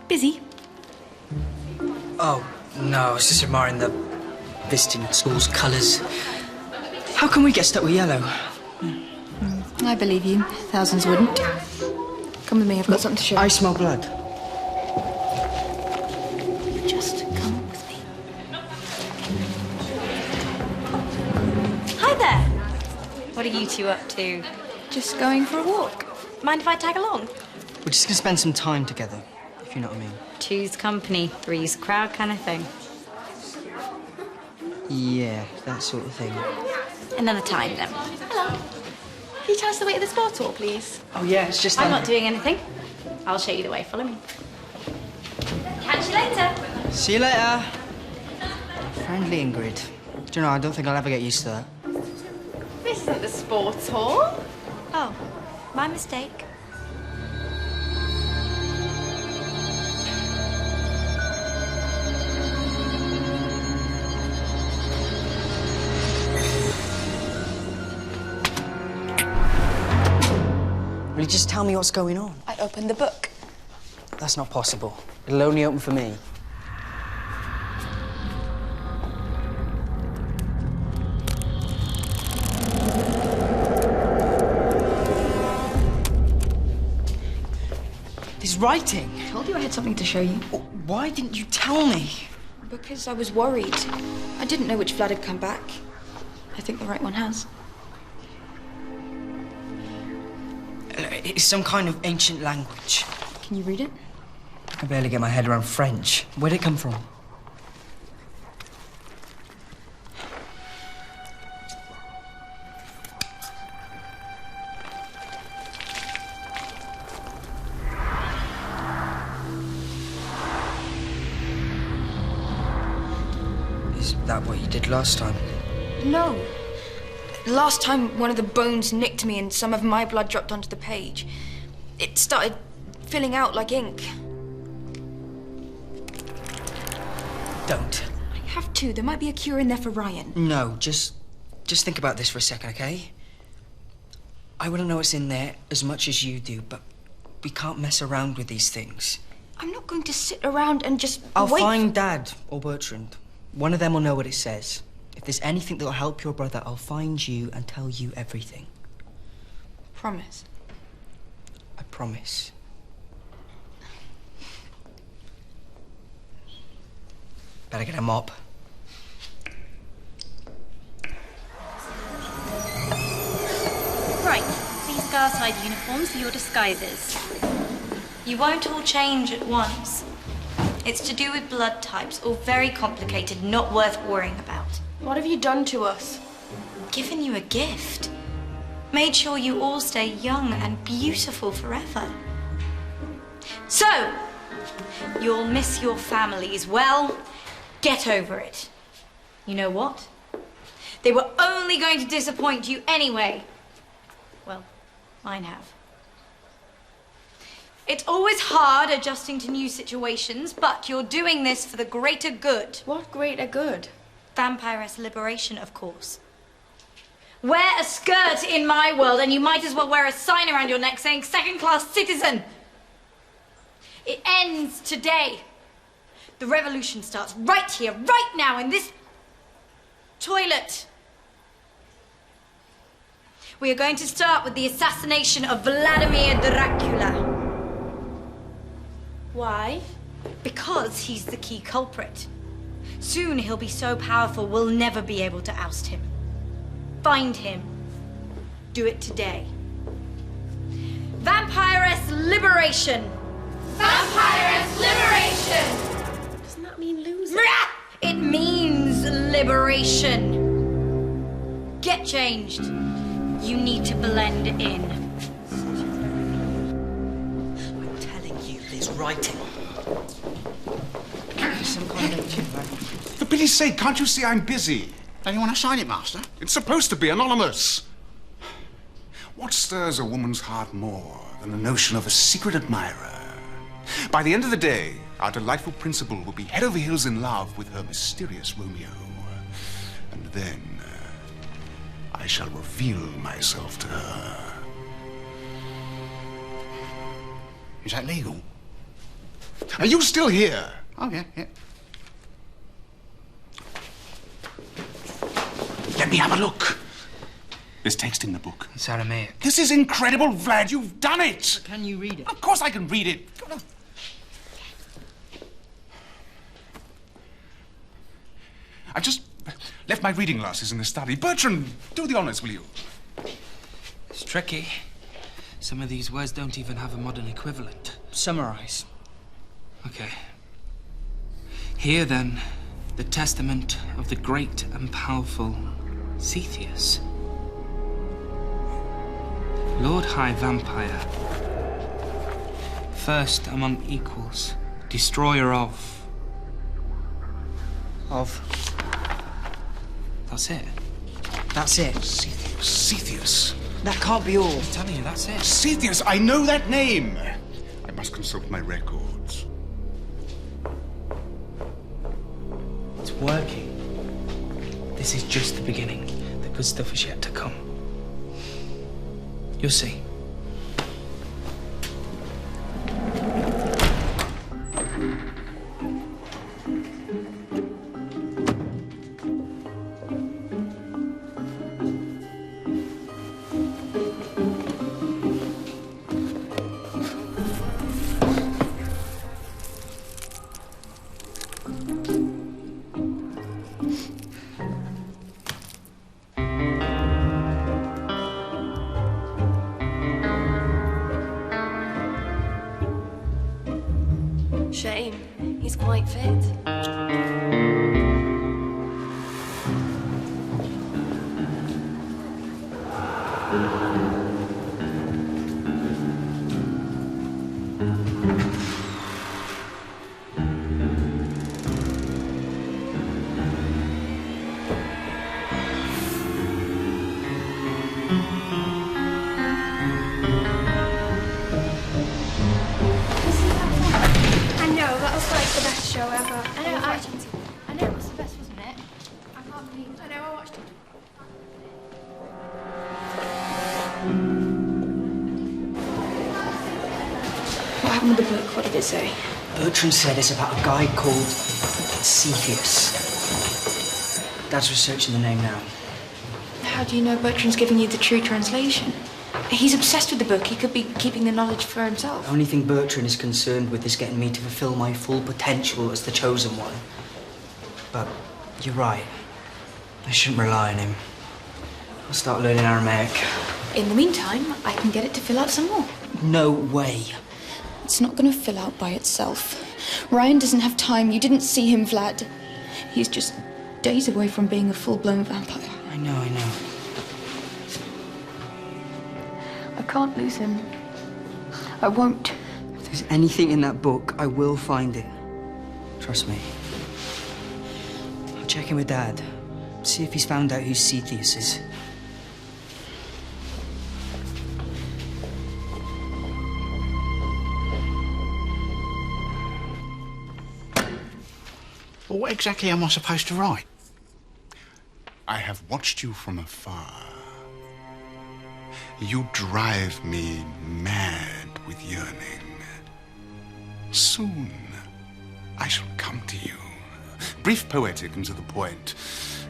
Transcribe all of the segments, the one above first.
Busy? Oh, no, I was just admiring the visiting school's colours. How can we get stuck with yellow? I believe you. Thousands wouldn't. Come with me, I've got something to show you. I smell blood. Just come with me. Hi there. What are you two up to? Just going for a walk. Mind if I tag along? We're just gonna spend some time together, if you know what I mean. Two's company, three's crowd kind of thing. Yeah, that sort of thing. Another time, then. Hello. Can you tell us the way to the sports hall, please? Oh, yeah, it's just... I'm not doing anything. I'll show you the way. Follow me. Catch you later. See you later. Friendly Ingrid. Do you know, I don't think I'll ever get used to that. This isn't the sports hall. Oh, my mistake. Will you just tell me what's going on? I opened the book. That's not possible. It'll only open for me. There's writing. I told you I had something to show you. Why didn't you tell me? Because I was worried. I didn't know which Vlad had come back. I think the right one has. It's some kind of ancient language. Can you read it? I can barely get my head around French. Where'd it come from? Is that what you did last time? No. Last time, one of the bones nicked me and some of my blood dropped onto the page. It started filling out like ink. Don't. I have to. There might be a cure in there for Ryan. No, just think about this for a second, okay? I want to know what's in there as much as you do, but we can't mess around with these things. I'm not going to sit around and just I'll wait. find Dad or Bertrand. One of them will know what it says. If there's anything that'll help your brother, I'll find you and tell you everything. Promise. I promise. Better get a mop. Right, these go outside uniforms for your disguises. You won't all change at once. It's to do with blood types, all very complicated, not worth worrying about. What have you done to us? Given you a gift. Made sure you all stay young and beautiful forever. So, you'll miss your families. Well, get over it. You know what? They were only going to disappoint you anyway. Well, mine have. It's always hard adjusting to new situations, but you're doing this for the greater good. What greater good? Vampiress liberation, of course. Wear a skirt in my world, and you might as well wear a sign around your neck saying second-class citizen. It ends today. The revolution starts right here, right now, in this toilet. We are going to start with the assassination of Vladimir Dracula. Why? Because he's the key culprit. Soon he'll be so powerful we'll never be able to oust him. Find him. Do it today. Vampiress liberation! Vampiress liberation! Doesn't that mean losing? It means liberation. Get changed. You need to blend in. I'm telling you, there's writing. Some kind of ancient language. For pity's sake, can't you see I'm busy? Don't you want to sign it, Master? It's supposed to be anonymous. What stirs a woman's heart more than the notion of a secret admirer? By the end of the day, our delightful principal will be head over heels in love with her mysterious Romeo. And then I shall reveal myself to her. Is that legal? Are you still here? Oh, yeah, yeah. Let me have a look. There's text in the book. It's Aramaic. This is incredible, Vlad. You've done it. Can you read it? Of course I can read it. I've just left my reading glasses in the study. Bertrand, do the honors, will you? It's tricky. Some of these words don't even have a modern equivalent. Summarize. Okay. Here, then, the testament of the great and powerful Cetheus. Lord High Vampire. First among equals. Destroyer of... Of. That's it. That's it. Cetheus. That can't be all. I'm telling you, that's it. Cetheus, I know that name. I must consult my records. It's working. This is just the beginning. The good stuff is yet to come. You'll see. Shame. He's quite fit. I know, that was like the best show ever. I know it was the best, wasn't it? I can't believe it. I know, I watched it. What happened with the book? What did it say? Bertrand said it's about a guy called Cetheus. Dad's researching the name now. How do you know Bertrand's giving you the true translation? He's obsessed with the book. He could be keeping the knowledge for himself. The only thing Bertrand is concerned with is getting me to fulfill my full potential as the chosen one. But you're right. I shouldn't rely on him. I'll start learning Aramaic. In the meantime, I can get it to fill out some more. No way. It's not going to fill out by itself. Ryan doesn't have time. You didn't see him, Vlad. He's just days away from being a full-blown vampire. I know. I can't lose him. I won't. If there's anything in that book, I will find it. Trust me. I'll check in with Dad. See if he's found out who Cetheus is. Well, what exactly am I supposed to write? I have watched you from afar. You drive me mad with yearning. Soon, I shall come to you. Brief, poetic, and to the point.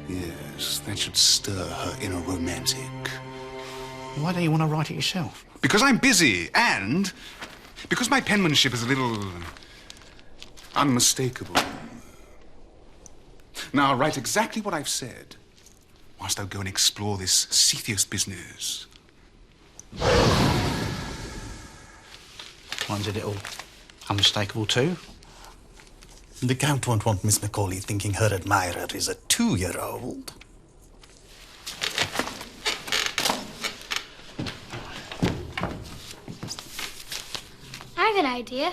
Yes, that should stir her inner romantic. Why don't you want to write it yourself? Because I'm busy, and because my penmanship is a little unmistakable. Now, I'll write exactly what I've said, whilst I go and explore this Cetheus business. Mine's a little unmistakable too. The Count won't want Miss Macaulay thinking her admirer is a 2-year-old. I have an idea.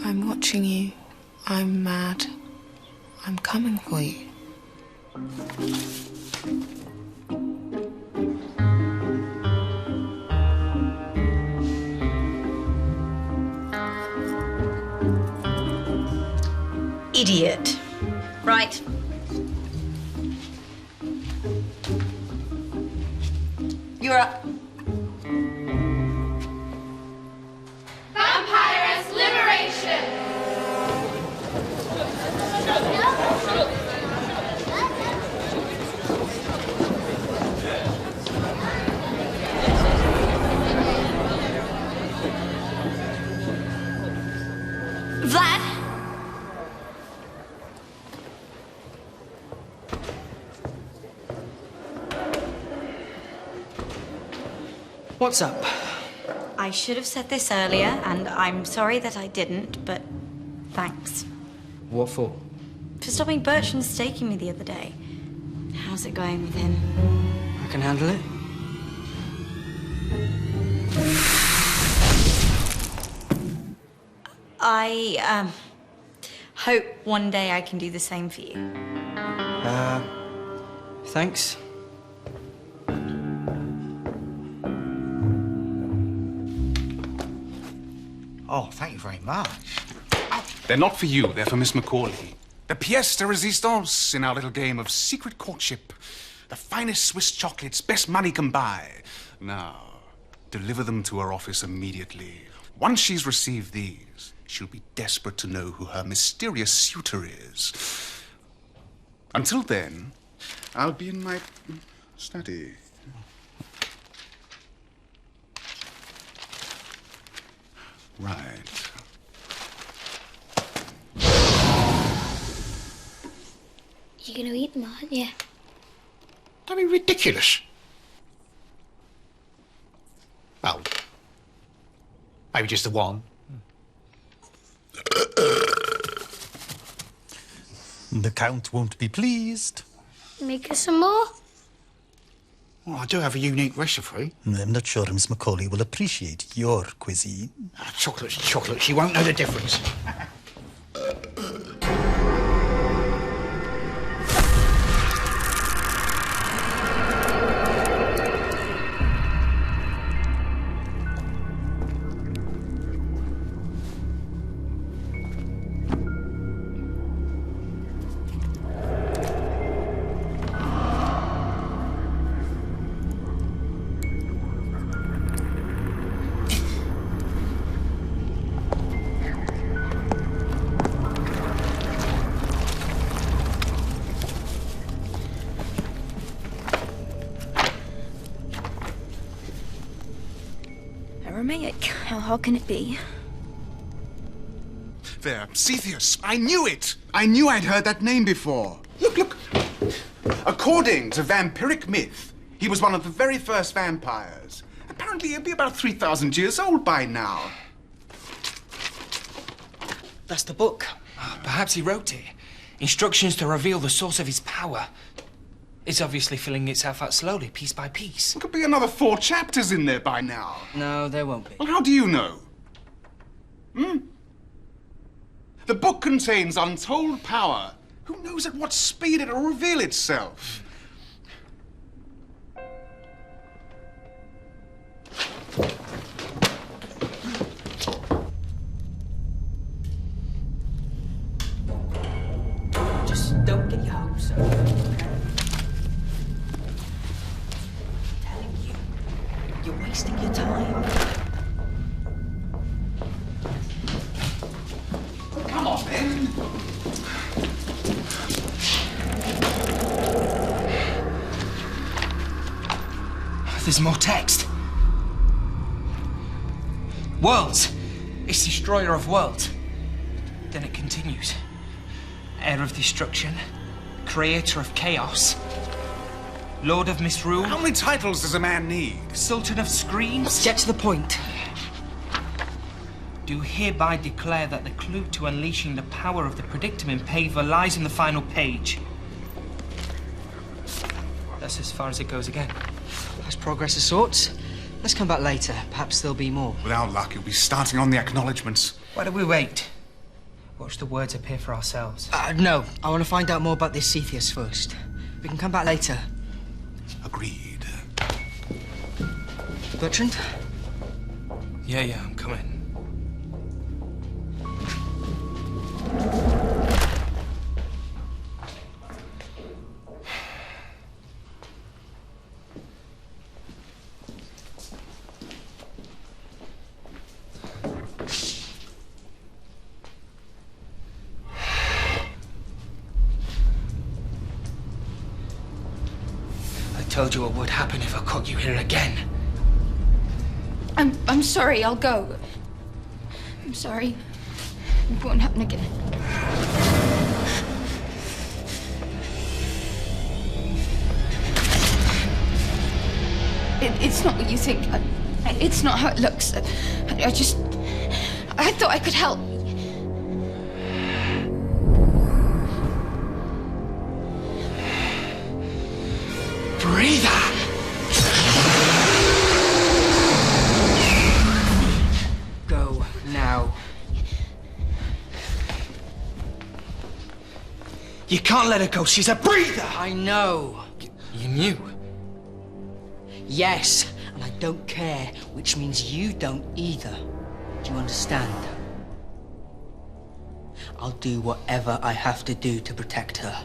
I'm watching you. I'm mad. I'm coming for you. idiot. Right. You're up. Vampirist liberation! Vlad? What's up? I should have said this earlier, and I'm sorry that I didn't, but thanks. What for? For stopping Bertrand staking me the other day. How's it going with him? I can handle it. I hope one day I can do the same for you. Thanks. Oh, thank you very much. They're not for you, they're for Miss Macaulay. The pièce de résistance in our little game of secret courtship. The finest Swiss chocolates best money can buy. Now, deliver them to her office immediately. Once she's received these, she'll be desperate to know who her mysterious suitor is. Until then, I'll be in my study. Right. You're gonna eat them, aren't you? Don't be ridiculous. Well, maybe just the one. The Count won't be pleased. Make us some more? Well, I do have a unique recipe. I'm not sure Miss Macaulay will appreciate your cuisine. Chocolate's chocolate. She won't know the difference. Aramaic. How hard can it be? There, Cepheus, I knew it! I knew I'd heard that name before. Look, look. According to vampiric myth, he was one of the very first vampires. Apparently, he'd be about 3,000 years old by now. That's the book. Perhaps he wrote it. Instructions to reveal the source of his power. It's obviously filling itself out slowly, piece by piece. There could be another 4 chapters in there by now. No, there won't be. Well, how do you know? The book contains untold power. Who knows at what speed it'll reveal itself? Just don't get your hopes up. You're wasting your time. Come on, then. There's more text. Worlds. It's destroyer of worlds. Then it continues. Heir of destruction. Creator of chaos. Lord of misrule. How many titles does a man need? Sultan of screams. Get to the point. Do hereby declare that the clue to unleashing the power of the predicament paver lies in the final page. That's as far as it goes again. That's progress of sorts. Let's come back later. Perhaps there'll be more. Without luck, you'll be starting on the acknowledgements. Why do we wait? Watch the words appear for ourselves. No. I want to find out more about this Cepheus first. We can come back later. Agreed. Bertrand? Yeah, I'm coming. told you what would happen if I caught you here again. I'm sorry, I'll go. I'm sorry. It won't happen again. It's not what you think. It's not how it looks. I thought I could help. Breather! Go now. You can't let her go. She's a breather! I know. You knew? Yes, and I don't care, which means you don't either. Do you understand? I'll do whatever I have to do to protect her.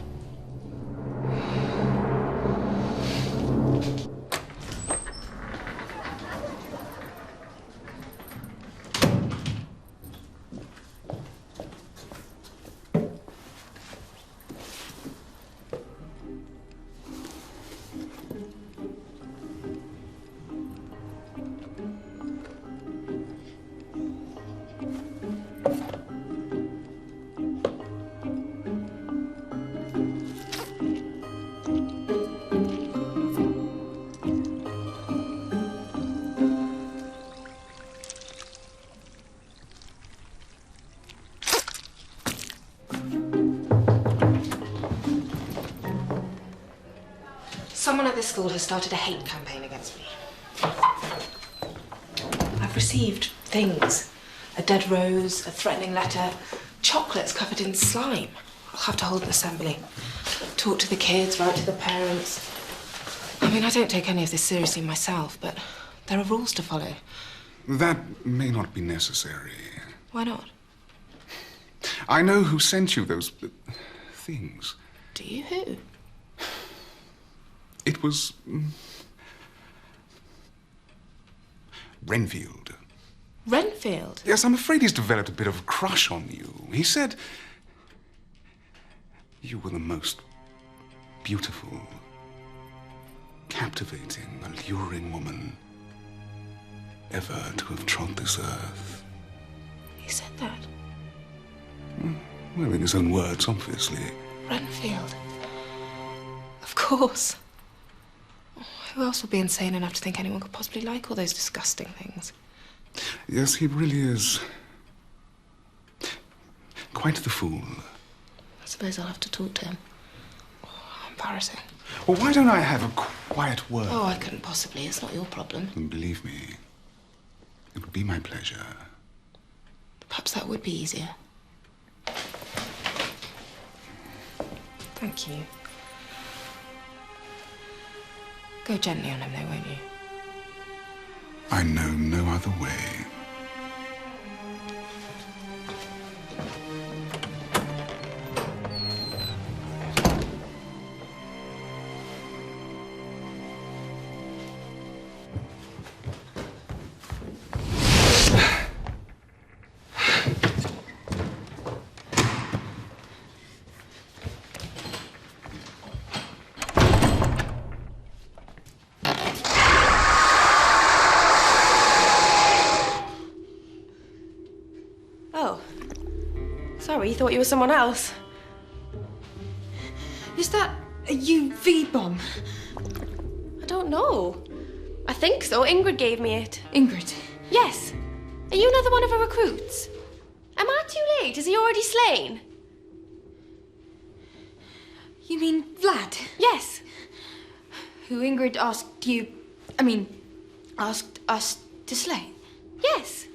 Someone at this school has started a hate campaign against me. I've received things. A dead rose, a threatening letter, chocolates covered in slime. I'll have to hold an assembly. Talk to the kids, write to the parents. I mean, I don't take any of this seriously myself, but there are rules to follow. That may not be necessary. Why not? I know who sent you those things. Do you? Who? It was Renfield. Renfield? Yes, I'm afraid he's developed a bit of a crush on you. He said you were the most beautiful, captivating, alluring woman ever to have trod this earth. He said that? Well, in his own words, obviously. Renfield? Of course. Who else would be insane enough to think anyone could possibly like all those disgusting things? Yes, he really is quite the fool. I suppose I'll have to talk to him. Oh, how embarrassing. Well, why don't I have a quiet word? Oh, I couldn't possibly. It's not your problem. And believe me, it would be my pleasure. Perhaps that would be easier. Thank you. Go gently on him, though, won't you? I know no other way. Sorry, you thought you were someone else. Is that a UV bomb? I don't know. I think so. Ingrid gave me it. Ingrid? Yes. Are you another one of her recruits? Am I too late? Is he already slain? You mean Vlad? Yes. Who Ingrid asked us to slay? Yes.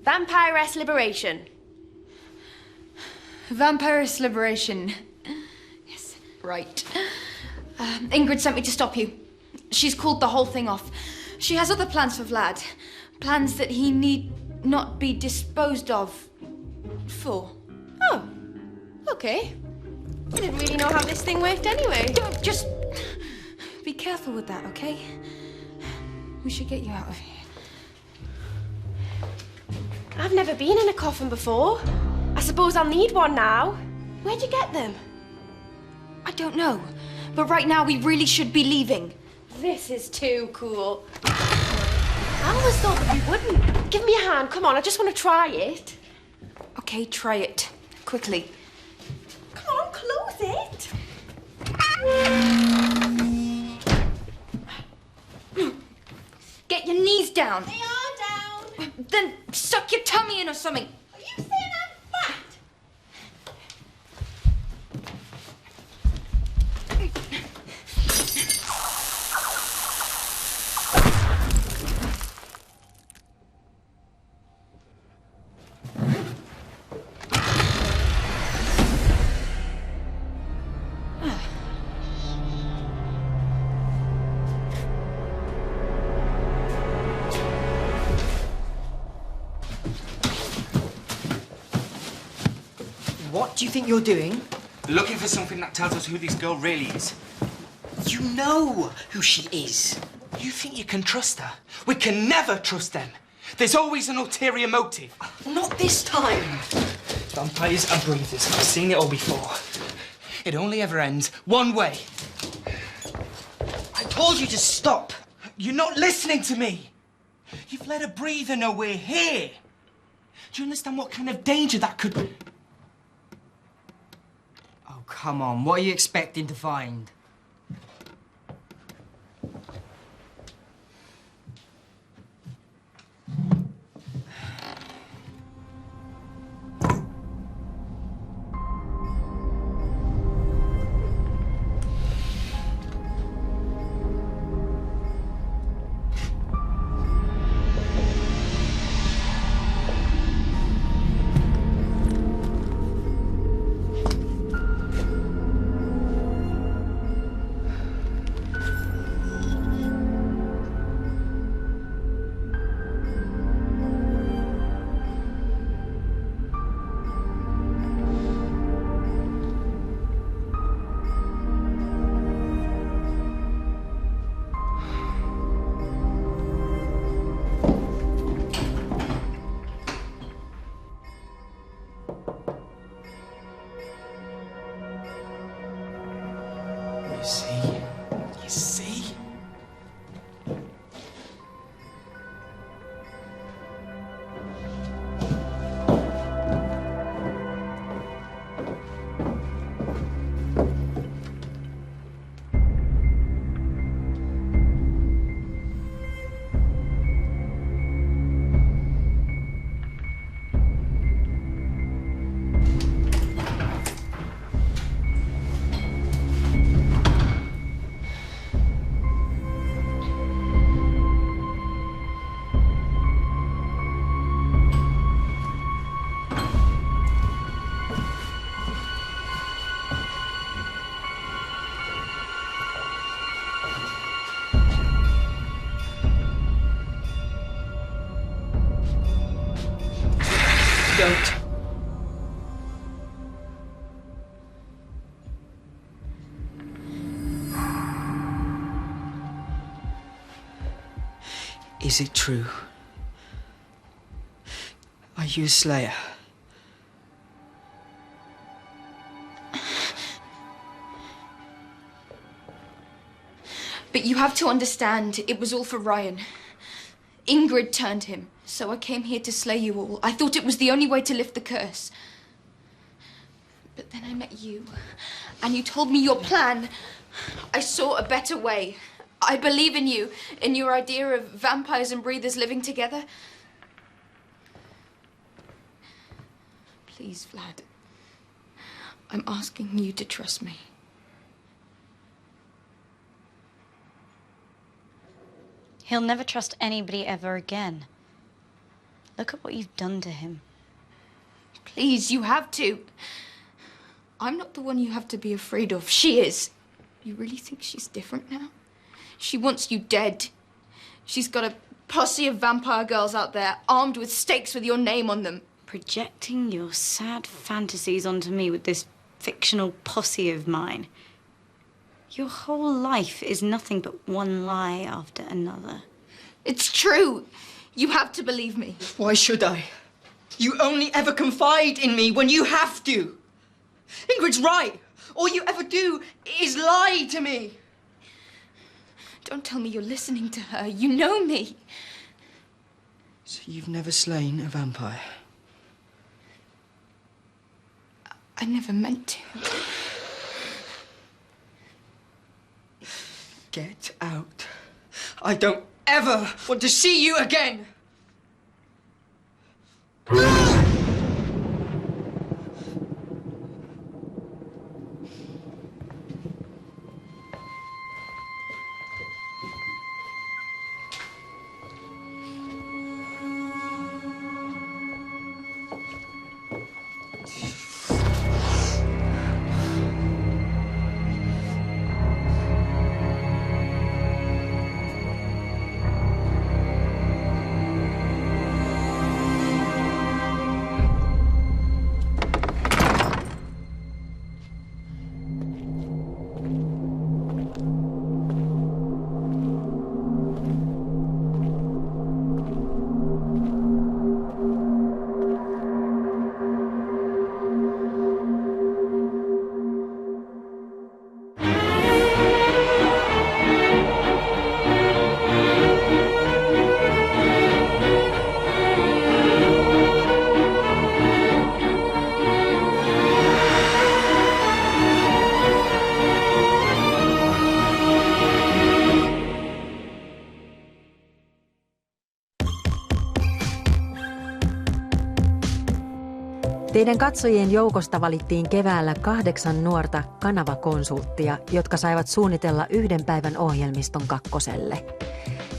Vampiress Liberation. Vampiress Liberation. Yes, right. Ingrid sent me to stop you. She's called the whole thing off. She has other plans for Vlad. Plans that he need not be disposed of for. Oh, okay. I didn't really know how this thing worked anyway. Just be careful with that, okay? We should get you out of here. I've never been in a coffin before. I suppose I'll need one now. Where'd you get them? I don't know. But right now we really should be leaving. this is too cool. I always thought that you wouldn't. Give me a hand, come on, I just want to try it. Okay, try it. Quickly. Come on, close it. Get your knees down. They are down. Then suck your tummy in or something. Are you saying I'm fat? What do you think you're doing? Looking for something that tells us who this girl really is. You know who she is. You think you can trust her? We can never trust them. There's always an ulterior motive. Not this time. Vampires and breathers. I've seen it all before. It only ever ends one way. I told you to stop. You're not listening to me. You've let a breather know we're here. Do you understand what kind of danger that could be? Oh, come on. What are you expecting to find? You see? You see? Don't. Is it true? Are you a slayer? But you have to understand, it was all for Ryan. Ingrid turned him, so I came here to slay you all. I thought it was the only way to lift the curse. But then I met you, and you told me your plan. I saw a better way. I believe in you, in your idea of vampires and breathers living together. Please, Vlad, I'm asking you to trust me. He'll never trust anybody ever again. Look at what you've done to him. Please, you have to. I'm not the one you have to be afraid of. She is. You really think she's different now? She wants you dead. She's got a posse of vampire girls out there, armed with stakes with your name on them. Projecting your sad fantasies onto me with this fictional posse of mine. Your whole life is nothing but one lie after another. It's true. You have to believe me. Why should I? You only ever confide in me when you have to. Ingrid's right. All you ever do is lie to me. Don't tell me you're listening to her. You know me. So you've never slain a vampire? I never meant to. Get out. I don't ever want to see you again! Teidän katsojien joukosta valittiin keväällä 8 nuorta kanavakonsulttia, jotka saivat suunnitella 1 päivän ohjelmiston Kakkoselle.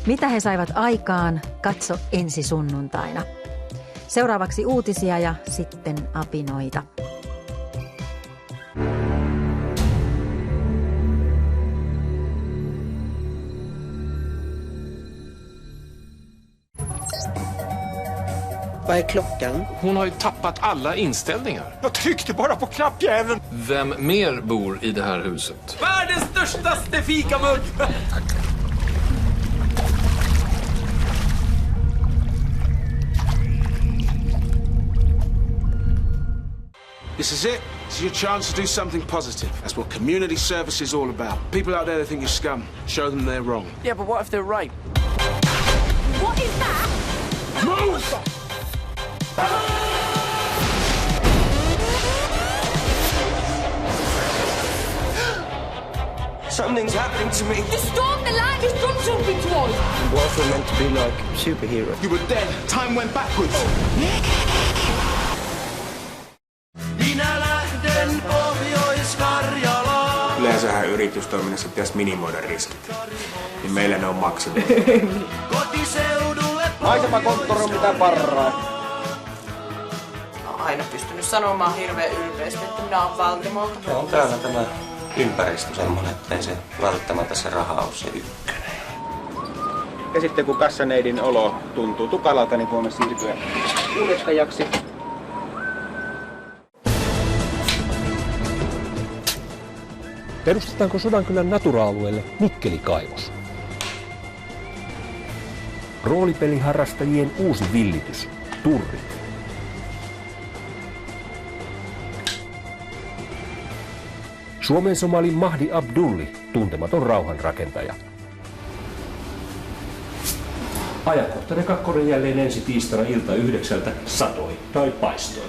Mitä he saivat aikaan, katso ensi sunnuntaina. Seuraavaksi uutisia ja sitten apinoita. Vad är klockan? Hon har ju tappat alla inställningar. Jag tryckte bara på knappjäveln. Vem mer bor i det här huset? Världens största fikamugg! This is it. It's your chance to do something positive. That's what community service is all about. People out there that think you're scum, show them they're wrong. Yeah, but what if they're right? What is that? Move! Something's happening to me. You stormed the land, you've done something to us! What if we're meant to be like superheroes? You were dead. Time went backwards. Minä lähden Pohjois-Karjalaan. Yleensähän yritystoiminnassa pitäisi minimoida riskit. Niin meillä ne on maksimoitu. Kotiseudulle Maisemakonttori on mitä parraa. Olen aina pystynyt sanomaan hirveän ylpeästi, että minä olen Valtimolta. On täällä tämä ympäristö semmoinen, ettei se välttämättä se raha ole se ykkönen. Ja sitten kun kassaneidin olo tuntuu tukalalta, niin voimme siirtyä kuljettajaksi. Perustetaanko Sodankylän Natura-alueelle nikkelikaivos? Roolipeliharrastajien uusi villitys, turrit. Suomen somalin Mahdi Abdulli, tuntematon rauhanrakentaja. Ajankohtainen kakkonen jälleen ensi tiistaina ilta 9 satoi tai paistoi.